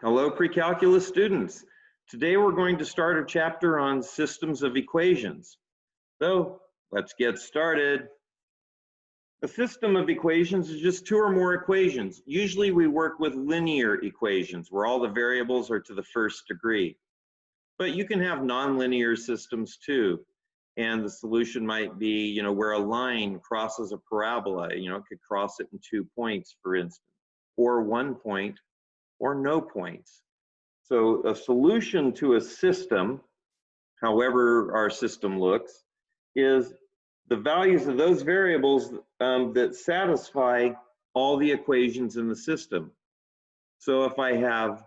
Hello, pre-calculus students. Today we're going to start a chapter on systems of equations. So let's get started. A system of equations is just two or more equations. Usually we work with linear equations where all the variables are to the first degree. But you can have nonlinear systems too. And the solution might be, where a line crosses a parabola, it could cross it in 2 points, for instance, or 1 point, or no points. So a solution to a system, however our system looks, is the values of those variables that satisfy all the equations in the system. So if I have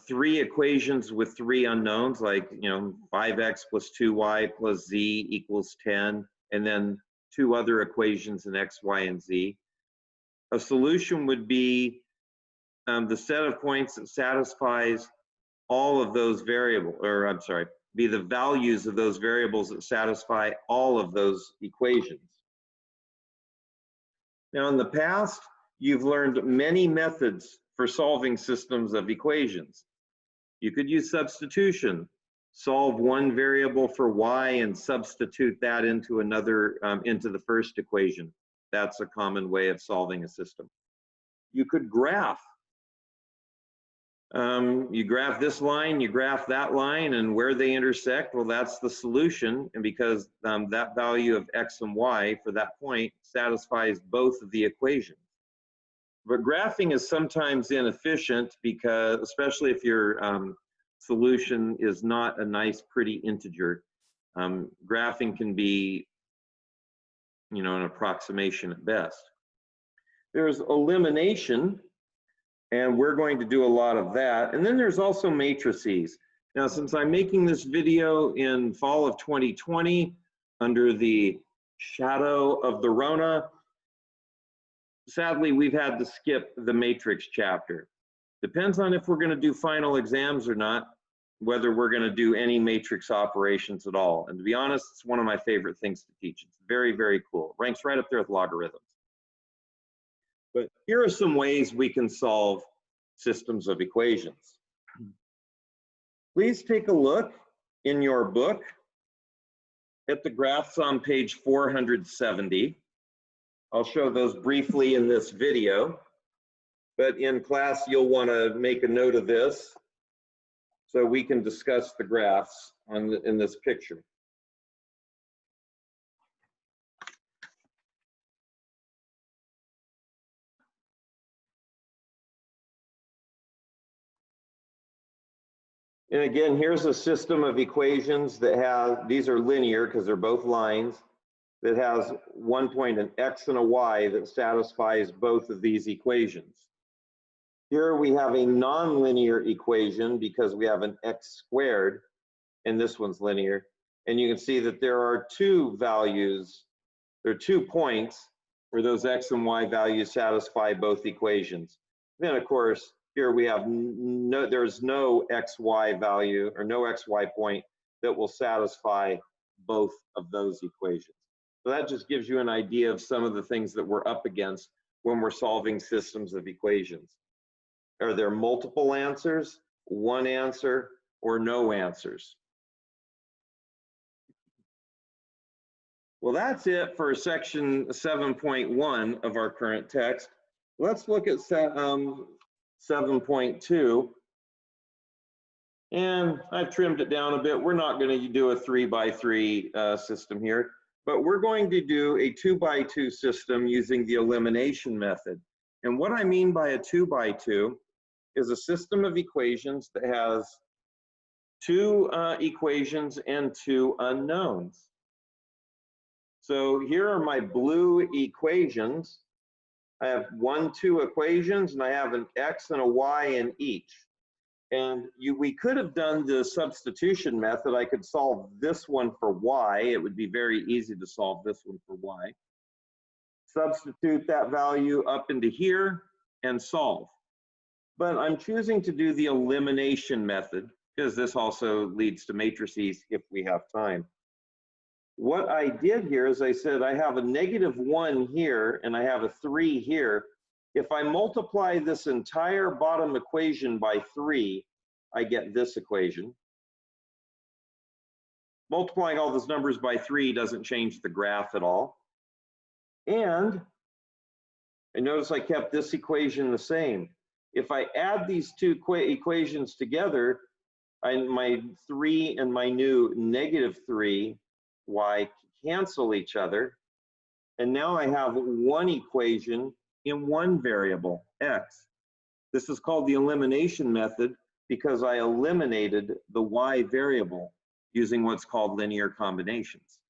3 equations with 3 unknowns, like 5x plus 2y plus z equals 10, and then 2 other equations in x, y, and z, a solution would be the set of points that satisfies all of those variables, be the values of those variables that satisfy all of those equations. Now, in the past, you've learned many methods for solving systems of equations. You could use substitution, solve one variable for y and substitute that into another, into the first equation. That's a common way of solving a system. You could graph. You graph this line, you graph that line, and where they intersect, well, that's the solution. And because that value of x and y for that point satisfies both of the equations. But graphing is sometimes inefficient because, especially if your solution is not a nice, pretty integer, graphing can be, an approximation at best. There's elimination. And we're going to do a lot of that. And then there's also matrices. Now, since I'm making this video in fall of 2020, under the shadow of the Rona, sadly, we've had to skip the matrix chapter. Depends on if we're going to do final exams or not, whether we're going to do any matrix operations at all. And to be honest, it's one of my favorite things to teach. It's very, very cool. Ranks right up there with logarithms. But here are some ways we can solve systems of equations. Please take a look in your book at the graphs on page 470. I'll show those briefly in this video, but in class you'll want to make a note of this so we can discuss the graphs in this picture. And again, here's a system of equations that have, these are linear because they're both lines, that has 1 point, an x and a y that satisfies both of these equations. Here we have a nonlinear equation because we have an x squared, and this one's linear. And you can see that there are 2 values, there are 2 points where those x and y values satisfy both equations. Then, of course, here we have there's no xy value or no xy point that will satisfy both of those equations. So that just gives you an idea of some of the things that we're up against when we're solving systems of equations. Are there multiple answers, one answer, or no answers? Well, that's it for section 7.1 of our current text. Let's look at 7.2, and I've trimmed it down a bit. We're not going to do a 3x3 system here, but we're going to do a 2x2 system using the elimination method. And what I mean by a 2x2 is a system of equations that has 2 equations and 2 unknowns. So here are my blue equations. I have 2 equations, and I have an x and a y in each. And we could have done the substitution method. I could solve this one for y. It would be very easy to solve this one for y. Substitute that value up into here and solve. But I'm choosing to do the elimination method because this also leads to matrices if we have time. What I did here is I said I have a -1 here and I have a 3 here. If I multiply this entire bottom equation by 3, I get this equation. Multiplying all those numbers by 3 doesn't change the graph at all. And notice I kept this equation the same. If I add these two equations together, my 3 and my new -3y cancel each other. And now I have one equation in one variable, x. This is called the elimination method because I eliminated the y variable using what's called linear combinations.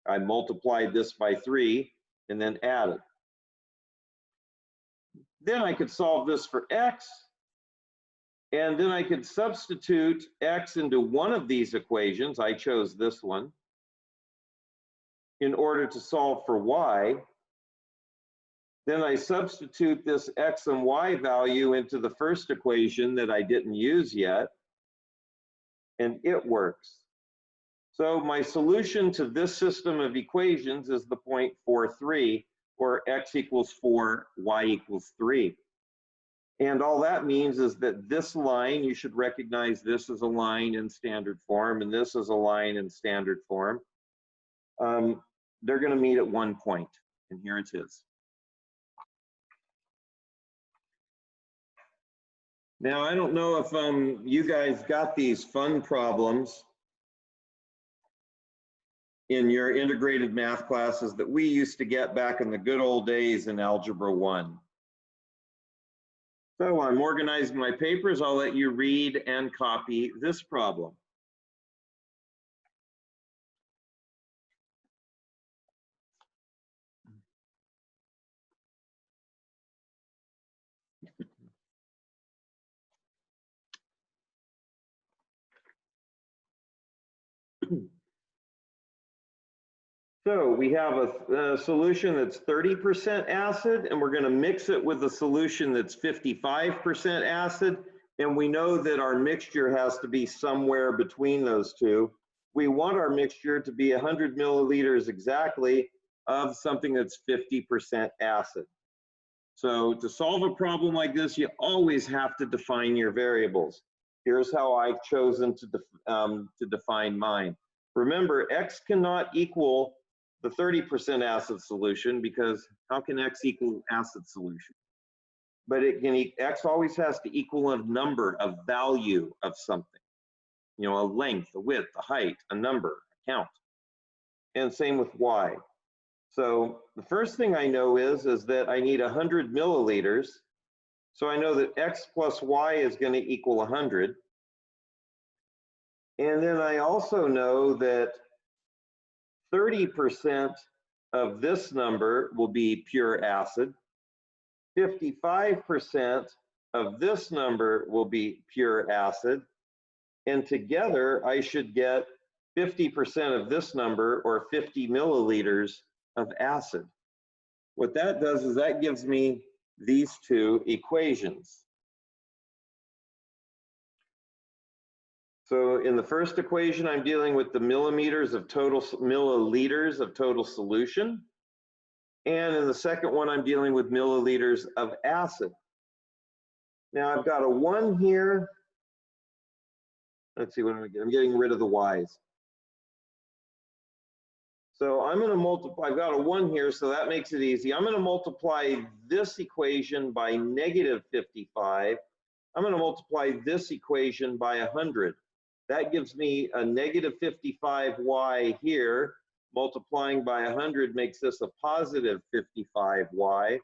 I multiplied this by 3 and then added. Then I could solve this for x, and then I could substitute x into one of these equations. I chose this one in order to solve for y. Then I substitute this x and y value into the first equation that I didn't use yet, and it works. So my solution to this system of equations is the point 4, 3, where x equals 4, y equals 3. And all that means is that this line, you should recognize this as a line in standard form, and this is a line in standard form. They're going to meet at one point, and here it is. Now, I don't know if you guys got these fun problems in your integrated math classes that we used to get back in the good old days in Algebra 1. So I'm organizing my papers. I'll let you read and copy this problem. So we have a solution that's 30% acid, and we're going to mix it with a solution that's 55% acid. And we know that our mixture has to be somewhere between those two. We want our mixture to be 100 milliliters exactly of something that's 50% acid. So to solve a problem like this, you always have to define your variables. Here's how I've chosen to define mine. Remember, x cannot equal the 30% acid solution, because how can x equal acid solution? But it can, x always has to equal a number, a value of something. You know, a length, a width, a height, a number, a count. And same with y. So the first thing I know is that I need 100 milliliters. So I know that x plus y is going to equal 100. And then I also know that 30% of this number will be pure acid. 55% of this number will be pure acid. And together, I should get 50% of this number, or 50 milliliters of acid. What that does is that gives me these two equations. So in the first equation, I'm dealing with the milliliters of total solution. And in the second one, I'm dealing with milliliters of acid. Now I've got a 1 here. Let's see what I'm getting rid of the y's. So I'm going to multiply, I've got a 1 here, so that makes it easy. I'm going to multiply this equation by -55. I'm going to multiply this equation by 100. That gives me a -55y here. Multiplying by 100 makes this a +55y.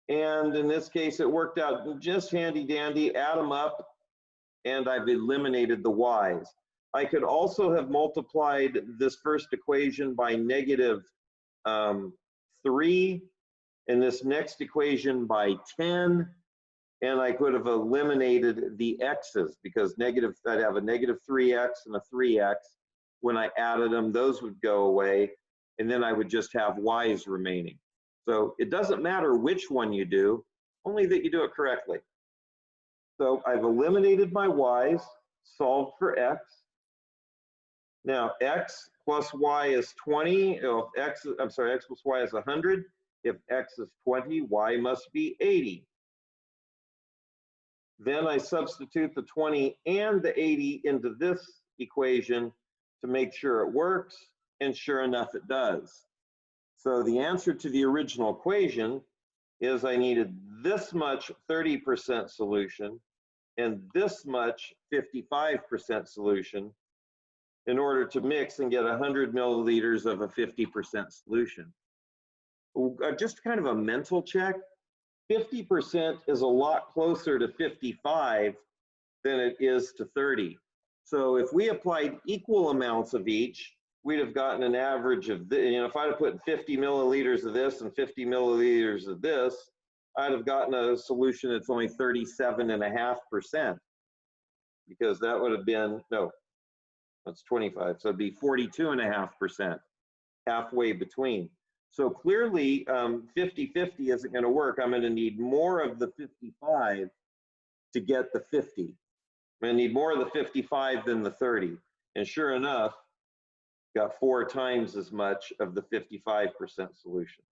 And in this case, it worked out just handy dandy. Add them up, and I've eliminated the y's. I could also have multiplied this first equation by -3, and this next equation by 10. And I could have eliminated the x's, because I'd have a -3x and a 3x. When I added them, those would go away, and then I would just have y's remaining. So it doesn't matter which one you do, only that you do it correctly. So I've eliminated my y's, solved for x. Now x plus y is 20. X plus y is 100. if x is 20, y must be 80. Then I substitute the 20 and the 80 into this equation to make sure it works, and sure enough, it does. So the answer to the original equation is I needed this much 30% solution and this much 55% solution in order to mix and get 100 milliliters of a 50% solution. Just kind of a mental check, 50% is a lot closer to 55 than it is to 30. So if we applied equal amounts of each, we'd have gotten an average of, if I'd have put 50 milliliters of this and 50 milliliters of this, I'd have gotten a solution that's only 37.5%, because that would have been, no, that's 25, so it'd be 42.5%, halfway between. So clearly 50-50 isn't going to work. I'm going to need more of the 55 to get the 50. I'm going to need more of the 55 than the 30. And sure enough, got 4 times as much of the 55% solution.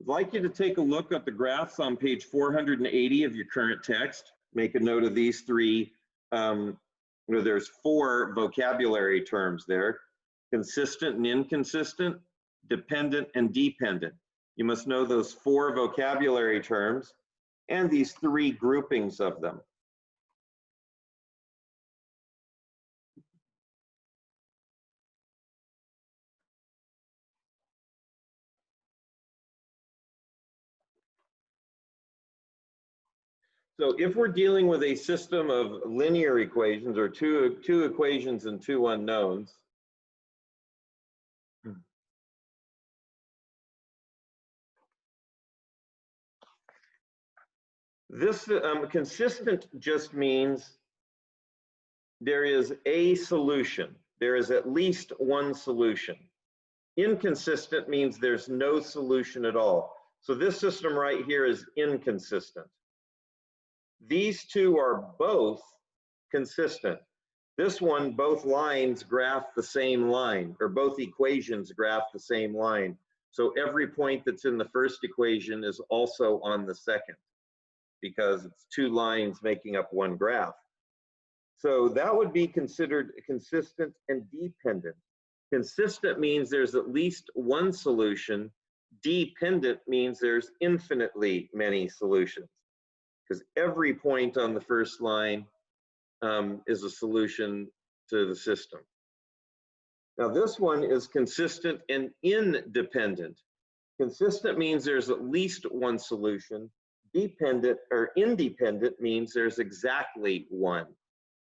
I'd like you to take a look at the graphs on page 480 of your current text. Make a note of these three. There's 4 vocabulary terms there: consistent and inconsistent, dependent and dependent. You must know those 4 vocabulary terms and these 3 groupings of them. So if we're dealing with a system of linear equations, or two equations and 2 unknowns, this consistent just means there is a solution. There is at least one solution. Inconsistent means there's no solution at all. So this system right here is inconsistent. These 2 are both consistent. This one, both lines graph the same line, or both equations graph the same line. So every point that's in the first equation is also on the second, because it's 2 lines making up one graph. So that would be considered consistent and dependent. Consistent means there's at least one solution. Dependent means there's infinitely many solutions, because every point on the first line is a solution to the system. Now this one is consistent and independent. Consistent means there's at least one solution. Dependent or independent means there's exactly one.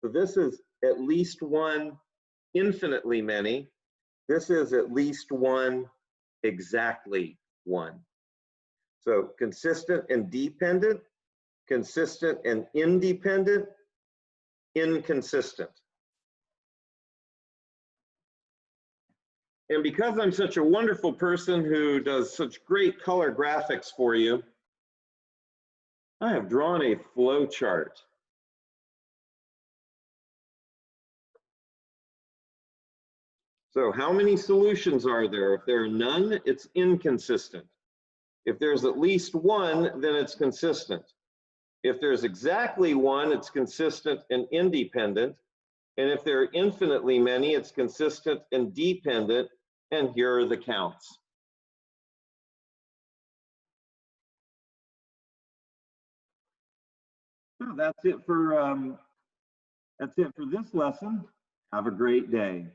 So this is at least one, infinitely many. This is at least one, exactly one. So consistent and dependent, consistent and independent, inconsistent. And because I'm such a wonderful person who does such great color graphics for you, I have drawn a flow chart. So how many solutions are there? If there are none, it's inconsistent. If there's at least one, then it's consistent. If there's exactly one, it's consistent and independent. And if there are infinitely many, it's consistent and dependent. And here are the counts. So that's it for this lesson. Have a great day.